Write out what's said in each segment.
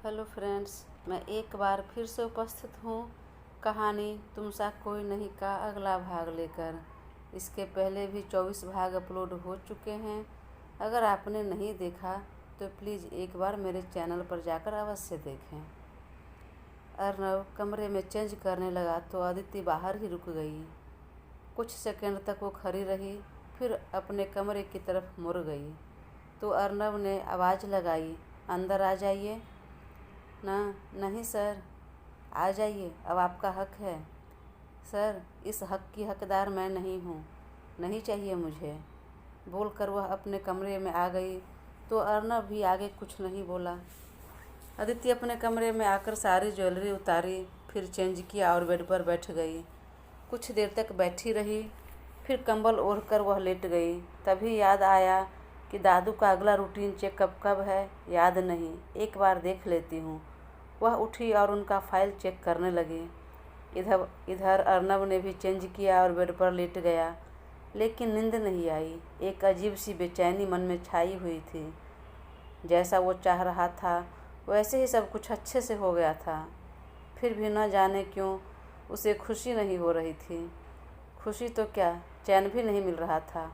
Hello friends, मैं एक बार फिर से उपस्थित हूँ कहानी तुम सा कोई नहीं का अगला भाग लेकर। इसके पहले भी 24 भाग अपलोड हो चुके हैं। अगर आपने नहीं देखा तो प्लीज़ एक बार मेरे चैनल पर जाकर अवश्य देखें। अर्नव कमरे में चेंज करने लगा तो अदिति बाहर ही रुक गई। कुछ सेकंड तक वो खड़ी रही, फिर अपने कमरे की तरफ मुड़ गई तो अर्नव ने आवाज़ लगाई, अंदर आ जाइए। नहीं सर, आ जाइए, अब आपका हक है। सर, इस हक की हकदार मैं नहीं हूँ, नहीं चाहिए मुझे। बोलकर वह अपने कमरे में आ गई तो अर्नव भी आगे कुछ नहीं बोला। अदिति अपने कमरे में आकर सारी ज्वेलरी उतारी, फिर चेंज किया और बेड पर बैठ गई। कुछ देर तक बैठी रही, फिर कंबल ओढ़कर वह लेट गई। तभी याद आया कि दादू का अगला रूटीन चेकअप कब है, याद नहीं, एक बार देख लेती हूँ। वह उठी और उनका फाइल चेक करने लगी। इधर अर्नव ने भी चेंज किया और बेड पर लेट गया, लेकिन नींद नहीं आई। एक अजीब सी बेचैनी मन में छाई हुई थी। जैसा वो चाह रहा था वैसे ही सब कुछ अच्छे से हो गया था, फिर भी न जाने क्यों उसे खुशी नहीं हो रही थी। खुशी तो क्या, चैन भी नहीं मिल रहा था।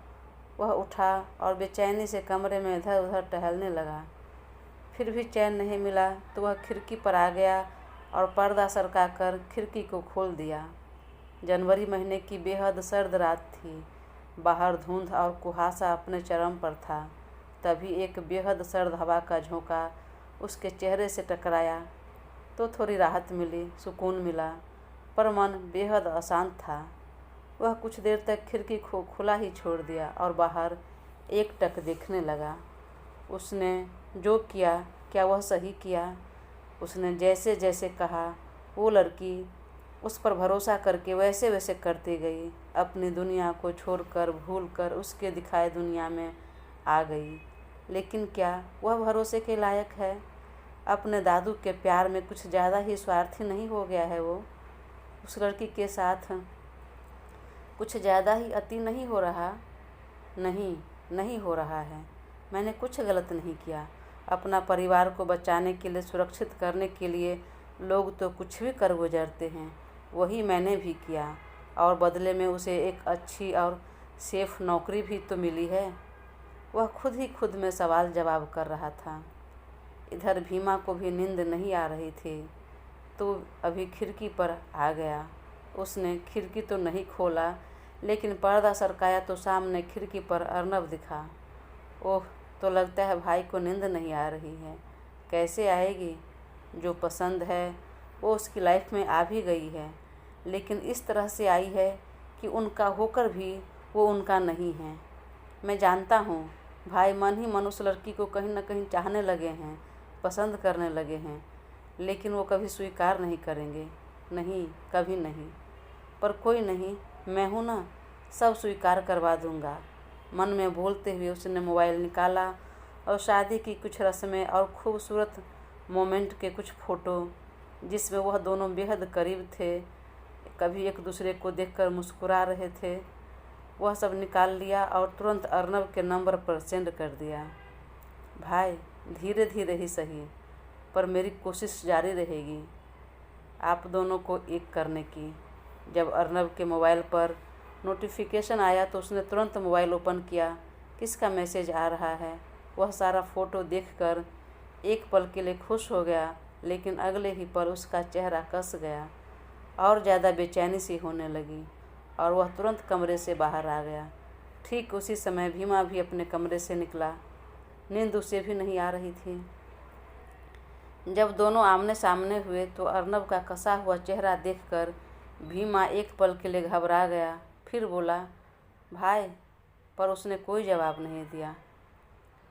वह उठा और बेचैनी से कमरे में इधर उधर टहलने लगा। फिर भी चैन नहीं मिला तो वह खिड़की पर आ गया और पर्दा सरकाकर खिड़की को खोल दिया। जनवरी महीने की बेहद सर्द रात थी। बाहर धुंध और कुहासा अपने चरम पर था। तभी एक बेहद सर्द हवा का झोंका उसके चेहरे से टकराया तो थोड़ी राहत मिली, सुकून मिला, पर मन बेहद अशांत था। वह कुछ देर तक खिड़की को खुला ही छोड़ दिया और बाहर एकटक देखने लगा। उसने जो किया, क्या वह सही किया? उसने जैसे जैसे कहा, वो लड़की उस पर भरोसा करके वैसे वैसे करती गई। अपनी दुनिया को छोड़कर, भूलकर उसके दिखाए दुनिया में आ गई। लेकिन क्या वह भरोसे के लायक है? अपने दादू के प्यार में कुछ ज़्यादा ही स्वार्थी नहीं हो गया है वो? उस लड़की के साथ कुछ ज़्यादा ही अति नहीं हो रहा? नहीं, नहीं हो रहा है। मैंने कुछ गलत नहीं किया। अपना परिवार को बचाने के लिए, सुरक्षित करने के लिए लोग तो कुछ भी कर गुजरते हैं, वही मैंने भी किया। और बदले में उसे एक अच्छी और सेफ नौकरी भी तो मिली है। वह खुद ही खुद में सवाल जवाब कर रहा था। इधर भीमा को भी नींद नहीं आ रही थी तो अभी खिड़की पर आ गया। उसने खिड़की तो नहीं खोला, लेकिन पर्दा सरकाया तो सामने खिड़की पर अर्नव दिखा। ओह, तो लगता है भाई को नींद नहीं आ रही है। कैसे आएगी? जो पसंद है वो उसकी लाइफ में आ भी गई है, लेकिन इस तरह से आई है कि उनका होकर भी वो उनका नहीं है। मैं जानता हूँ भाई मन ही मन उस लड़की को कहीं न कहीं चाहने लगे हैं, पसंद करने लगे हैं, लेकिन वो कभी स्वीकार नहीं करेंगे। नहीं, कभी नहीं। पर कोई नहीं, मैं हूँ ना, सब स्वीकार करवा दूँगा। मन में बोलते हुए उसने मोबाइल निकाला और शादी की कुछ रस्में और खूबसूरत मोमेंट के कुछ फ़ोटो, जिसमें वह दोनों बेहद करीब थे, कभी एक दूसरे को देखकर मुस्कुरा रहे थे, वह सब निकाल लिया और तुरंत अर्नव के नंबर पर सेंड कर दिया। भाई, धीरे धीरे ही सही, पर मेरी कोशिश जारी रहेगी आप दोनों को एक करने की। जब अर्नव के मोबाइल पर नोटिफिकेशन आया तो उसने तुरंत मोबाइल ओपन किया। किसका मैसेज आ रहा है? वह सारा फ़ोटो देखकर एक पल के लिए खुश हो गया, लेकिन अगले ही पल उसका चेहरा कस गया और ज़्यादा बेचैनी सी होने लगी और वह तुरंत कमरे से बाहर आ गया। ठीक उसी समय भीमा भी अपने कमरे से निकला। नींद उसे भी नहीं आ रही थी। जब दोनों आमने सामने हुए तो अर्नव का कसा हुआ चेहरा देखकर भीमा एक पल के लिए घबरा गया। फिर बोला, भाई, पर उसने कोई जवाब नहीं दिया।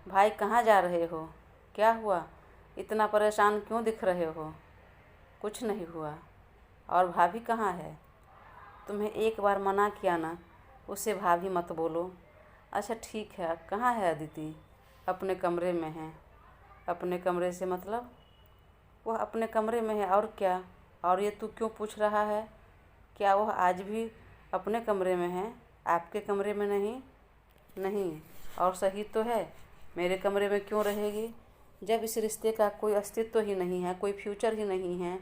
भाई, कहाँ जा रहे हो? क्या हुआ? इतना परेशान क्यों दिख रहे हो? कुछ नहीं हुआ। और भाभी कहाँ है? तुम्हें एक बार मना किया ना, उसे भाभी मत बोलो। अच्छा ठीक है, कहाँ है अदिति? अपने कमरे में है। अपने कमरे से मतलब? वह अपने कमरे में है, और क्या? और ये तू क्यों पूछ रहा है? क्या वह आज भी अपने कमरे में है, आपके कमरे में नहीं? नहीं, और सही तो है, मेरे कमरे में क्यों रहेगी? जब इस रिश्ते का कोई अस्तित्व ही नहीं है, कोई फ्यूचर ही नहीं है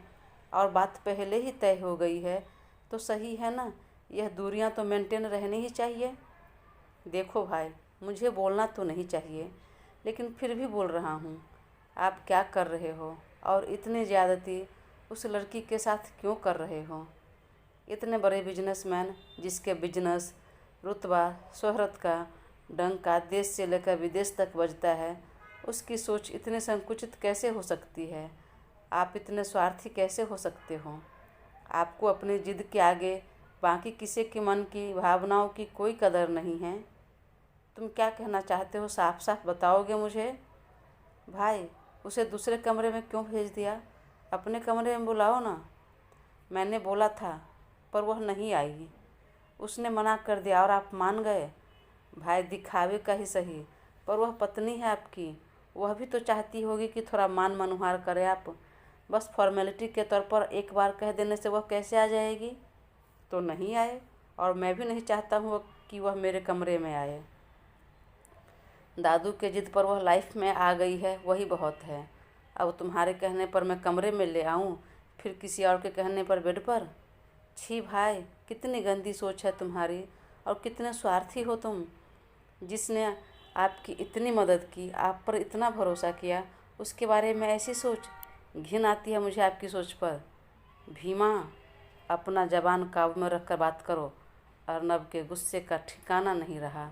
और बात पहले ही तय हो गई है तो सही है ना, यह दूरियां तो मेंटेन रहनी ही चाहिए। देखो भाई, मुझे बोलना तो नहीं चाहिए लेकिन फिर भी बोल रहा हूँ। आप क्या कर रहे हो और इतनी ज़्यादती उस लड़की के साथ क्यों कर रहे हो? इतने बड़े बिजनेसमैन जिसके बिजनेस, रुतबा, शोहरत का डंका देश से लेकर विदेश तक बजता है, उसकी सोच इतनी संकुचित कैसे हो सकती है? आप इतने स्वार्थी कैसे हो सकते हो? आपको अपनी जिद के आगे बाकी किसी के मन की भावनाओं की कोई कदर नहीं है। तुम क्या कहना चाहते हो, साफ साफ बताओगे मुझे? भाई, उसे दूसरे कमरे में क्यों भेज दिया? अपने कमरे में बुलाओ ना। मैंने बोला था पर वह नहीं आई। उसने मना कर दिया और आप मान गए। भाई, दिखावे का ही सही, पर वह पत्नी है आपकी, वह भी तो चाहती होगी कि थोड़ा मान मनुहार करे आप। बस फॉर्मेलिटी के तौर पर एक बार कह देने से वह कैसे आ जाएगी? तो नहीं आए और मैं भी नहीं चाहता हूँ कि वह मेरे कमरे में आए। दादू के जिद पर वह लाइफ में आ गई है, वही बहुत है। अब तुम्हारे कहने पर मैं कमरे में ले आऊँ, फिर किसी और के कहने पर बेड पर? छी भाई, कितनी गंदी सोच है तुम्हारी और कितने स्वार्थी हो तुम। जिसने आपकी इतनी मदद की, आप पर इतना भरोसा किया, उसके बारे में ऐसी सोच। घिन आती है मुझे आपकी सोच पर। भीमा, अपना ज़बान काबू में रखकर बात करो। अर्नब के गुस्से का ठिकाना नहीं रहा।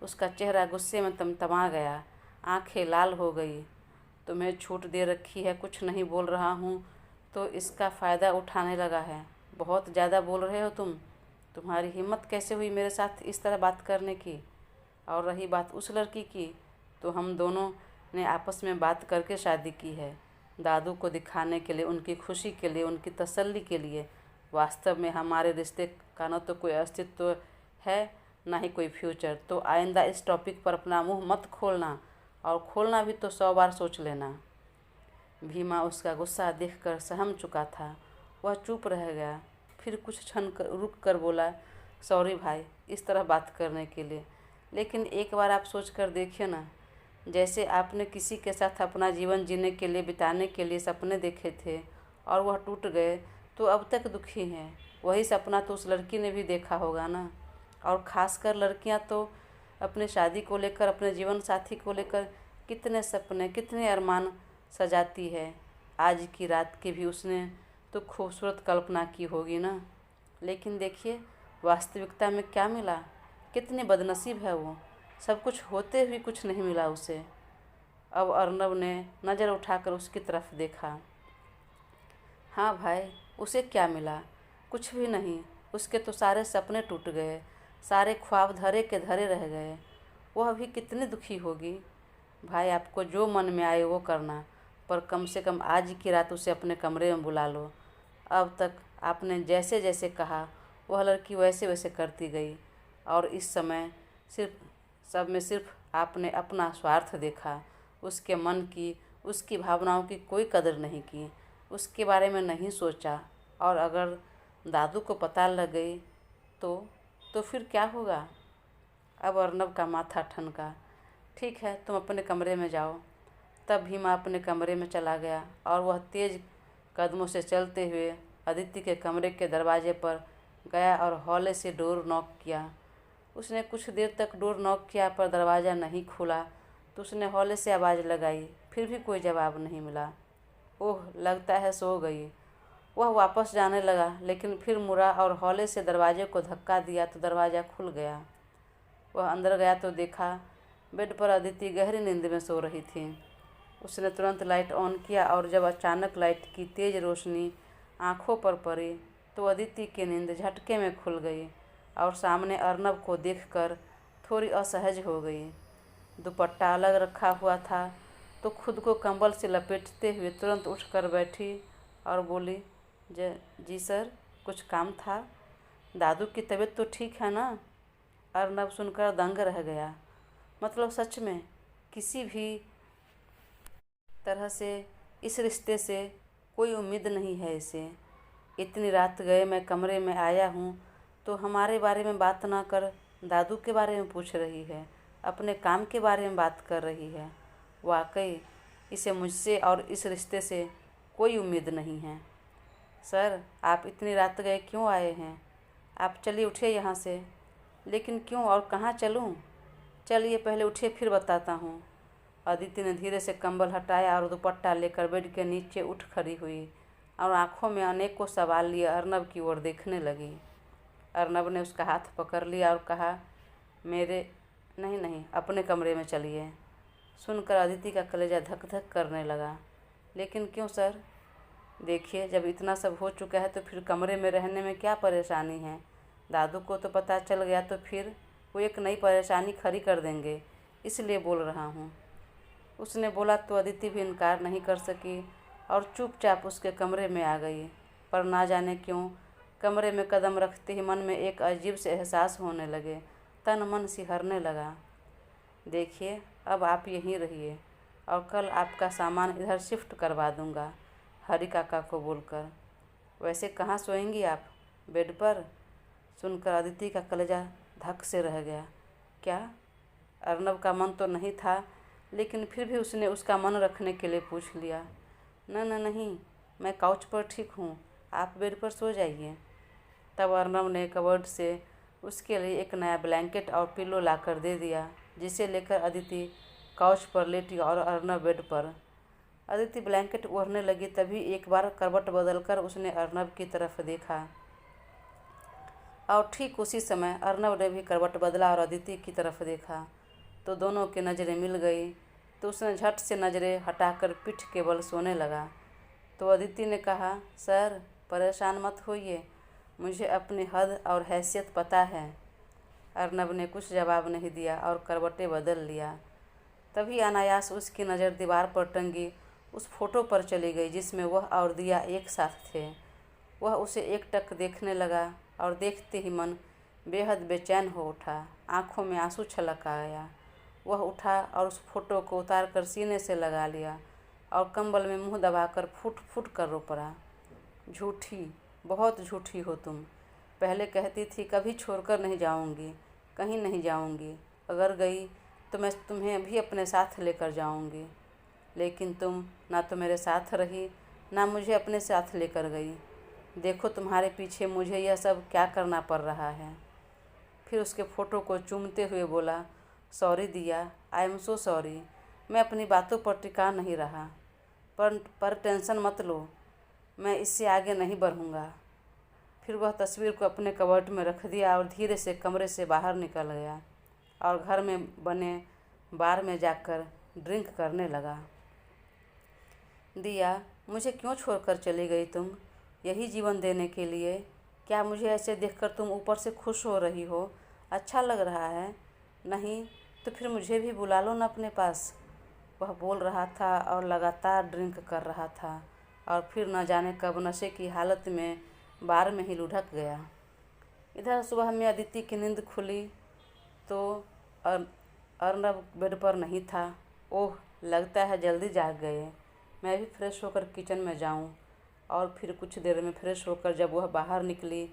उसका चेहरा गुस्से में तमतमा गया, आंखें लाल हो गई। तुम्हें छूट दे रखी है, कुछ नहीं बोल रहा हूँ तो इसका फ़ायदा उठाने लगा है। बहुत ज़्यादा बोल रहे हो तुम। तुम्हारी हिम्मत कैसे हुई मेरे साथ इस तरह बात करने की? और रही बात उस लड़की की, तो हम दोनों ने आपस में बात करके शादी की है, दादू को दिखाने के लिए, उनकी खुशी के लिए, उनकी तसल्ली के लिए। वास्तव में हमारे रिश्ते का न तो कोई अस्तित्व है ना ही कोई फ्यूचर। तो आइंदा इस टॉपिक पर अपना मुंह मत खोलना, और खोलना भी तो 100 बार सोच लेना। भीमा उसका गुस्सा देखकर सहम चुका था। वह चुप रह गया, फिर कुछ क्षण रुक कर बोला, सॉरी भाई इस तरह बात करने के लिए, लेकिन एक बार आप सोच कर देखिए ना, जैसे आपने किसी के साथ अपना जीवन जीने के लिए, बिताने के लिए सपने देखे थे और वह टूट गए तो अब तक दुखी हैं। वही सपना तो उस लड़की ने भी देखा होगा ना। और ख़ासकर लड़कियां तो अपने शादी को लेकर, अपने जीवन साथी को लेकर कितने सपने, कितने अरमान सजाती है। आज की रात की भी उसने तो खूबसूरत कल्पना की होगी ना। लेकिन देखिए वास्तविकता में क्या मिला। कितनी बदनसीब है वो, सब कुछ होते हुए कुछ नहीं मिला उसे। अब अर्नब ने नज़र उठाकर उसकी तरफ देखा। हाँ भाई, उसे क्या मिला? कुछ भी नहीं। उसके तो सारे सपने टूट गए, सारे ख्वाब धरे के धरे रह गए। वह भी कितनी दुखी होगी। भाई, आपको जो मन में आए वो करना, पर कम से कम आज की रात उसे अपने कमरे में बुला लो। अब तक आपने जैसे जैसे कहा वह लड़की वैसे वैसे करती गई, और इस समय सिर्फ आपने अपना स्वार्थ देखा। उसके मन की, उसकी भावनाओं की कोई कदर नहीं की, उसके बारे में नहीं सोचा। और अगर दादू को पता लग गई तो फिर क्या होगा? अब अर्नब का माथा ठनका। ठीक है, तुम अपने कमरे में जाओ। तब भीमा अपने कमरे में चला गया और वह तेज़ कदमों से चलते हुए अदिति के कमरे के दरवाजे पर गया और हौले से डोर नॉक किया। उसने कुछ देर तक डोर नॉक किया पर दरवाज़ा नहीं खुला, तो उसने हौले से आवाज़ लगाई, फिर भी कोई जवाब नहीं मिला। ओह, लगता है सो गई। वह वापस जाने लगा, लेकिन फिर मुड़ा और हौले से दरवाजे को धक्का दिया तो दरवाज़ा खुल गया। वह अंदर गया तो देखा बेड पर अदिति गहरी नींद में सो रही थी। उसने तुरंत लाइट ऑन किया और जब अचानक लाइट की तेज़ रोशनी आंखों पर पड़ी तो अदिति की नींद झटके में खुल गई और सामने अर्नब को देखकर थोड़ी असहज हो गई। दुपट्टा अलग रखा हुआ था तो खुद को कंबल से लपेटते हुए तुरंत उठकर बैठी और बोली, जी सर, कुछ काम था? दादू की तबीयत तो ठीक है ना? अर्नब सुनकर दंग रह गया। मतलब सच में किसी भी तरह से इस रिश्ते से कोई उम्मीद नहीं है इसे। इतनी रात गए मैं कमरे में आया हूँ तो हमारे बारे में बात ना कर दादू के बारे में पूछ रही है, अपने काम के बारे में बात कर रही है। वाकई इसे मुझसे और इस रिश्ते से कोई उम्मीद नहीं है। सर, आप इतनी रात गए क्यों आए हैं? आप चलिए उठिए यहाँ से। लेकिन क्यों और कहाँ चलूँ? चलिए पहले उठिए फिर बताता हूँ। अदिति ने धीरे से कंबल हटाया और दुपट्टा लेकर बेड के नीचे उठ खड़ी हुई और आंखों में अनेकों सवाल लिए अर्नब की ओर देखने लगी। अर्नब ने उसका हाथ पकड़ लिया और कहा, मेरे नहीं नहीं, अपने कमरे में चलिए। सुनकर अदिति का कलेजा धक धक करने लगा। लेकिन क्यों सर? देखिए, जब इतना सब हो चुका है तो फिर कमरे में रहने में क्या परेशानी है? दादू को तो पता चल गया तो फिर वो एक नई परेशानी खड़ी कर देंगे, इसलिए बोल रहा हूँ। उसने बोला तो अदिति भी इनकार नहीं कर सकी और चुपचाप उसके कमरे में आ गई। पर ना जाने क्यों कमरे में कदम रखते ही मन में एक अजीब से एहसास होने लगे। तन मन सिहरने लगा। देखिए, अब आप यहीं रहिए और कल आपका सामान इधर शिफ्ट करवा दूंगा, हरी काका को बोलकर। वैसे कहाँ सोएंगी आप? बेड पर? सुनकर अदिति का कलेजा धक से रह गया। क्या? अर्नब का मन तो नहीं था, लेकिन फिर भी उसने उसका मन रखने के लिए पूछ लिया। नहीं, मैं काउच पर ठीक हूँ, आप बेड पर सो जाइए। तब अर्नब ने कबर्ड से उसके लिए एक नया ब्लैंकेट और पिल्लो लाकर दे दिया, जिसे लेकर अदिति काउच पर लेटी और अर्नब बेड पर। अदिति ब्लैंकेट ओढ़ने लगी, तभी एक बार करवट बदलकर उसने अर्नब की तरफ देखा और ठीक उसी समय अर्नब ने भी करवट बदला और अदिति की तरफ देखा तो दोनों की नज़रें मिल गई। तो उसने झट से नज़रें हटाकर पीठ के बल सोने लगा। तो अदिति ने कहा, सर परेशान मत होइए, मुझे अपनी हद और हैसियत पता है। अर्नब ने कुछ जवाब नहीं दिया और करवटें बदल लिया। तभी अनायास उसकी नज़र दीवार पर टंगी उस फोटो पर चली गई जिसमें वह और दिया एक साथ थे। वह उसे एकटक देखने लगा और देखते ही मन बेहद बेचैन हो उठा। आंखों में आंसू छलक आया। वह उठा और उस फोटो को उतार कर सीने से लगा लिया और कंबल में मुंह दबाकर फुट फुट कर रो पड़ा। झूठी, बहुत झूठी हो तुम। पहले कहती थी कभी छोड़कर नहीं जाऊंगी, कहीं नहीं जाऊंगी, अगर गई तो मैं तुम्हें भी अपने साथ लेकर जाऊंगी। लेकिन तुम ना तो मेरे साथ रही, ना मुझे अपने साथ लेकर गई। देखो तुम्हारे पीछे मुझे यह सब क्या करना पड़ रहा है। फिर उसके फ़ोटो को चूमते हुए बोला, सॉरी दिया, आई एम सो सॉरी। मैं अपनी बातों पर टिका नहीं रहा, पर टेंशन मत लो, मैं इससे आगे नहीं बढ़ूँगा। फिर वह तस्वीर को अपने कबर्ड में रख दिया और धीरे से कमरे से बाहर निकल गया और घर में बने बार में जाकर ड्रिंक करने लगा। दिया, मुझे क्यों छोड़कर चली गई तुम? यही जीवन देने के लिए? क्या मुझे ऐसे देखकर तुम ऊपर से खुश हो रही हो? अच्छा लग रहा है? नहीं तो फिर मुझे भी बुला लो ना अपने पास। वह बोल रहा था और लगातार ड्रिंक कर रहा था और फिर न जाने कब नशे की हालत में बार में ही लुढ़क गया। इधर सुबह में अदिति की नींद खुली तो अर्नब बेड पर नहीं था। ओह, लगता है जल्दी जाग गए। मैं भी फ्रेश होकर किचन में जाऊं। और फिर कुछ देर में फ्रेश होकर जब वह बाहर निकली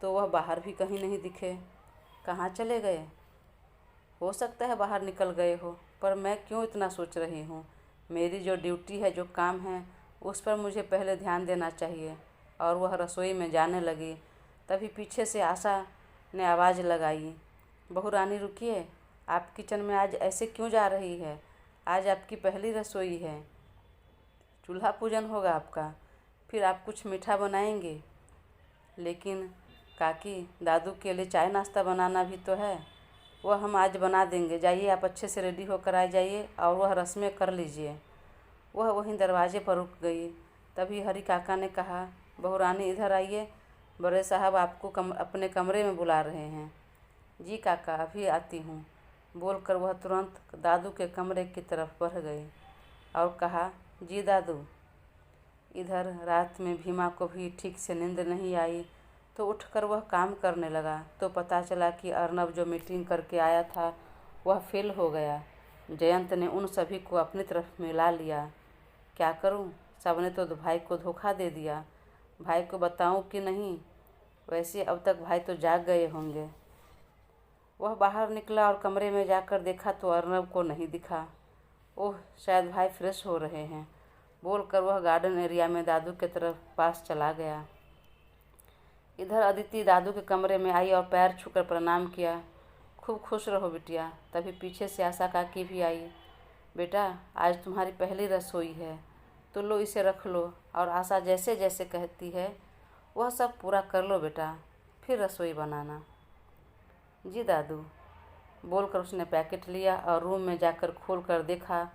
तो वह बाहर भी कहीं नहीं दिखे। कहाँ चले गए? हो सकता है बाहर निकल गए हो, पर मैं क्यों इतना सोच रही हूँ? मेरी जो ड्यूटी है, जो काम है, उस पर मुझे पहले ध्यान देना चाहिए। और वह रसोई में जाने लगी। तभी पीछे से आशा ने आवाज़ लगाई, बहू रानी रुकिए, आप किचन में आज ऐसे क्यों जा रही है? आज आपकी पहली रसोई है, चूल्हा पूजन होगा आपका, फिर आप कुछ मीठा बनाएंगे। लेकिन काकी, दादू के लिए चाय नाश्ता बनाना भी तो है, वह हम आज बना देंगे। जाइए, आप अच्छे से रेडी होकर आ जाइए और वह रस्में कर लीजिए। वह वहीं दरवाजे पर रुक गई। तभी हरी काका ने कहा, बहू रानी इधर आइए, बड़े साहब आपको अपने कमरे में बुला रहे हैं। जी काका, अभी आती हूँ, बोलकर वह तुरंत दादू के कमरे की तरफ बढ़ गई और कहा, जी दादू। इधर रात में भीमा को भी ठीक से नींद नहीं आई तो उठकर वह काम करने लगा तो पता चला कि अर्नब जो मीटिंग करके आया था वह फेल हो गया। जयंत ने उन सभी को अपनी तरफ मिला लिया। क्या करूं? सबने तो भाई को धोखा दे दिया। भाई को बताऊं कि नहीं? वैसे अब तक भाई तो जाग गए होंगे। वह बाहर निकला और कमरे में जाकर देखा तो अर्नब को नहीं दिखा। ओह, शायद भाई फ्रेश हो रहे हैं, बोलकर वह गार्डन एरिया में दादू के तरफ पास चला गया। इधर अदिति दादू के कमरे में आई और पैर छूकर प्रणाम किया। खूब खुश रहो बिटिया। तभी पीछे से आशा काकी भी आई। बेटा, आज तुम्हारी पहली रसोई है, तो लो इसे रख लो, और आशा जैसे जैसे कहती है वह सब पूरा कर लो बेटा, फिर रसोई बनाना। जी दादू, बोलकर उसने पैकेट लिया और रूम में जाकर खोल कर देखा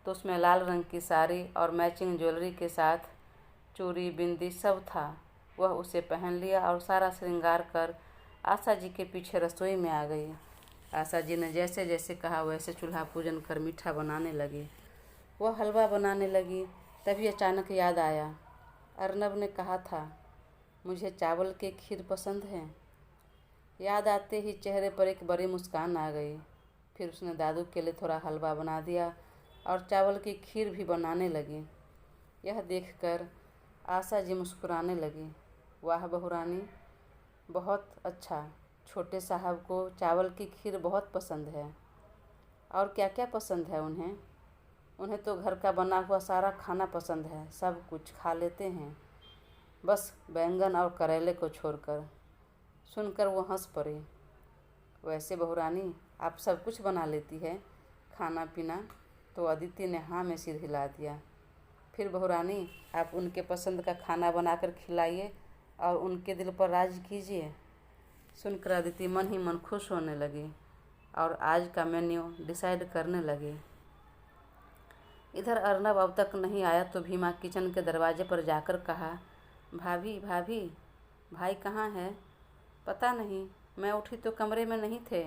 तो उसमें लाल रंग की साड़ी और मैचिंग ज्वेलरी के साथ चूड़ी बिंदी सब था। वह उसे पहन लिया और सारा श्रृंगार कर आशा जी के पीछे रसोई में आ गई। आशा जी ने जैसे जैसे कहा वैसे चूल्हा पूजन कर मीठा बनाने लगी। वह हलवा बनाने लगी। तभी अचानक याद आया, अर्नब ने कहा था मुझे चावल की खीर पसंद है। याद आते ही चेहरे पर एक बड़ी मुस्कान आ गई। फिर उसने दादू के लिए थोड़ा हलवा बना दिया और चावल की खीर भी बनाने लगी। यह देखकर आशा जी मुस्कुराने लगी। वाह बहुरानी, बहुत अच्छा। छोटे साहब को चावल की खीर बहुत पसंद है। और क्या क्या पसंद है उन्हें? उन्हें तो घर का बना हुआ सारा खाना पसंद है, सब कुछ खा लेते हैं, बस बैंगन और करेले को छोड़कर। सुनकर वो हंस पड़ी। वैसे बहुरानी, आप सब कुछ बना लेती है, खाना पीना? तो अदिति ने हाँ में सिर हिला दिया। फिर बहुरानी, आप उनके पसंद का खाना बनाकर खिलाइए और उनके दिल पर राज कीजिए। सुनकर अदिति मन ही मन खुश होने लगी और आज का मेन्यू डिसाइड करने लगी। इधर अर्नब अब तक नहीं आया तो भीमा किचन के दरवाजे पर जाकर कहा, भाभी भाभी, भाई कहाँ है? पता नहीं, मैं उठी तो कमरे में नहीं थे।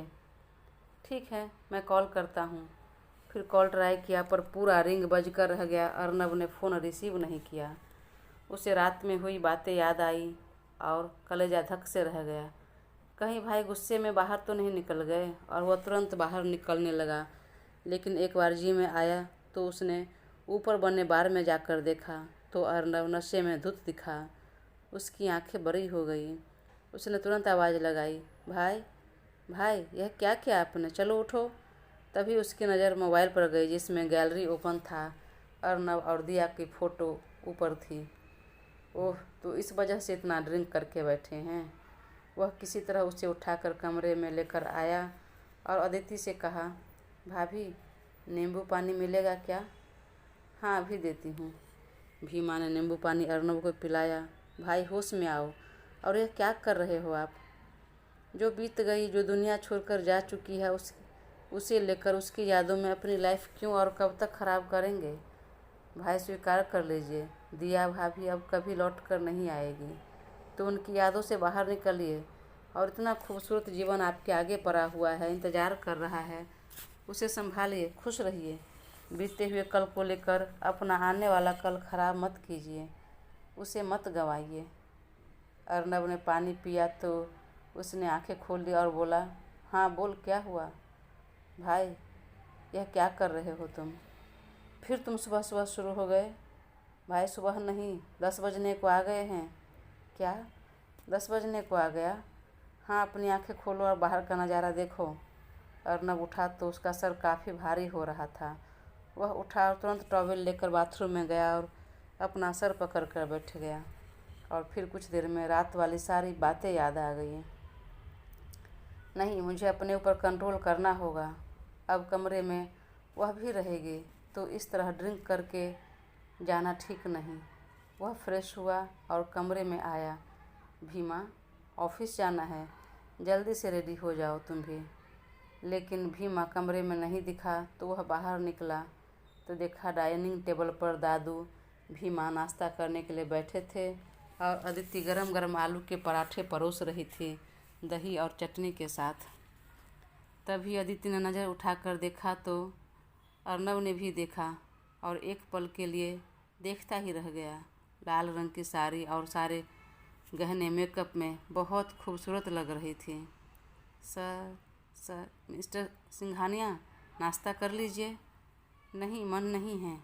ठीक है, मैं कॉल करता हूँ। फिर कॉल ट्राई किया पर पूरा रिंग बजकर रह गया। अर्नब ने फ़ोन रिसीव नहीं किया। उसे रात में हुई बातें याद आई और कलेजा धक से रह गया। कहीं भाई गुस्से में बाहर तो नहीं निकल गए। और वह तुरंत बाहर निकलने लगा। लेकिन एक बार जी में आया तो उसने ऊपर बने बार में जाकर देखा तो अर्नब नशे में धुत दिखा। उसकी आंखें बड़ी हो गई। उसने तुरंत आवाज़ लगाई, भाई भाई, यह क्या किया आपने? चलो उठो। तभी उसकी नज़र मोबाइल पर गई जिसमें गैलरी ओपन था। अर्नब और दिया की फ़ोटो ऊपर थी। ओह, तो इस वजह से इतना ड्रिंक करके बैठे हैं। वह किसी तरह उसे उठाकर कमरे में लेकर आया और अदिति से कहा, भाभी, नींबू पानी मिलेगा क्या? हाँ, अभी देती हूँ। भीमा ने नींबू पानी अर्नब को पिलाया। भाई होश में आओ। और यह क्या कर रहे हो आप? जो बीत गई, जो दुनिया छोड़कर जा चुकी है, उसे लेकर उसकी यादों में अपनी लाइफ क्यों और कब तक ख़राब करेंगे? भाई स्वीकार कर लीजिए, दिया भाभी अब कभी लौट कर नहीं आएगी, तो उनकी यादों से बाहर निकलिए और इतना खूबसूरत जीवन आपके आगे पड़ा हुआ है, इंतज़ार कर रहा है, उसे संभालिए, खुश रहिए। बीते हुए कल को लेकर अपना आने वाला कल ख़राब मत कीजिए, उसे मत गंवाइए। अर्नब ने पानी पिया तो उसने आंखें खोल ली और बोला, हाँ बोल, क्या हुआ? भाई, यह क्या कर रहे हो तुम? फिर तुम सुबह सुबह शुरू हो गए? भाई सुबह नहीं, 10 बजने को आ गए हैं। क्या 10 बजने को आ गया? हाँ, अपनी आंखें खोलो और बाहर का नज़ारा देखो। अर्नब उठा तो उसका सर काफ़ी भारी हो रहा था। वह उठा और तुरंत टॉवेल लेकर बाथरूम में गया और अपना सर पकड़ कर बैठ गया। और फिर कुछ देर में रात वाली सारी बातें याद आ गई। नहीं, मुझे अपने ऊपर कंट्रोल करना होगा। अब कमरे में वह भी रहेगी तो इस तरह ड्रिंक करके जाना ठीक नहीं। वह फ्रेश हुआ और कमरे में आया। भीमा, ऑफिस जाना है, जल्दी से रेडी हो जाओ तुम भी। लेकिन भीमा कमरे में नहीं दिखा तो वह बाहर निकला तो देखा डाइनिंग टेबल पर दादू भीमा नाश्ता करने के लिए बैठे थे और अदिति गरम गरम आलू के पराठे परोस रही थी, दही और चटनी के साथ। तभी अदिति ने नज़र उठाकर देखा तो अर्नब ने भी देखा और एक पल के लिए देखता ही रह गया। लाल रंग की साड़ी और सारे गहने मेकअप में बहुत खूबसूरत लग रही थी। सर मिस्टर सिंघानिया, नाश्ता कर लीजिए। नहीं, मन नहीं है।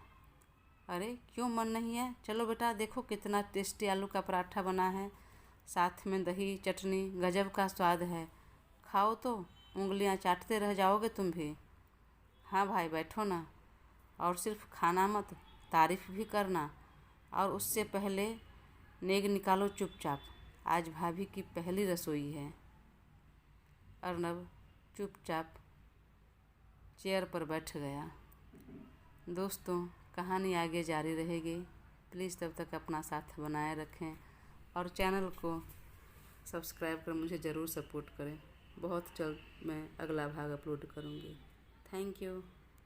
अरे क्यों मन नहीं है? चलो बेटा, देखो कितना टेस्टी आलू का पराठा बना है, साथ में दही चटनी, गजब का स्वाद है। खाओ तो उंगलियां चाटते रह जाओगे तुम भी। हाँ भाई, बैठो ना। और सिर्फ खाना मत, तारीफ़ भी करना। और उससे पहले नेग निकालो चुपचाप, आज भाभी की पहली रसोई है। अर्नब चुपचाप चेयर पर बैठ गया। दोस्तों, कहानी आगे जारी रहेगी। प्लीज़ तब तक अपना साथ बनाए रखें और चैनल को सब्सक्राइब कर मुझे ज़रूर सपोर्ट करें। बहुत जल्द मैं अगला भाग अपलोड करूँगी। Thank you.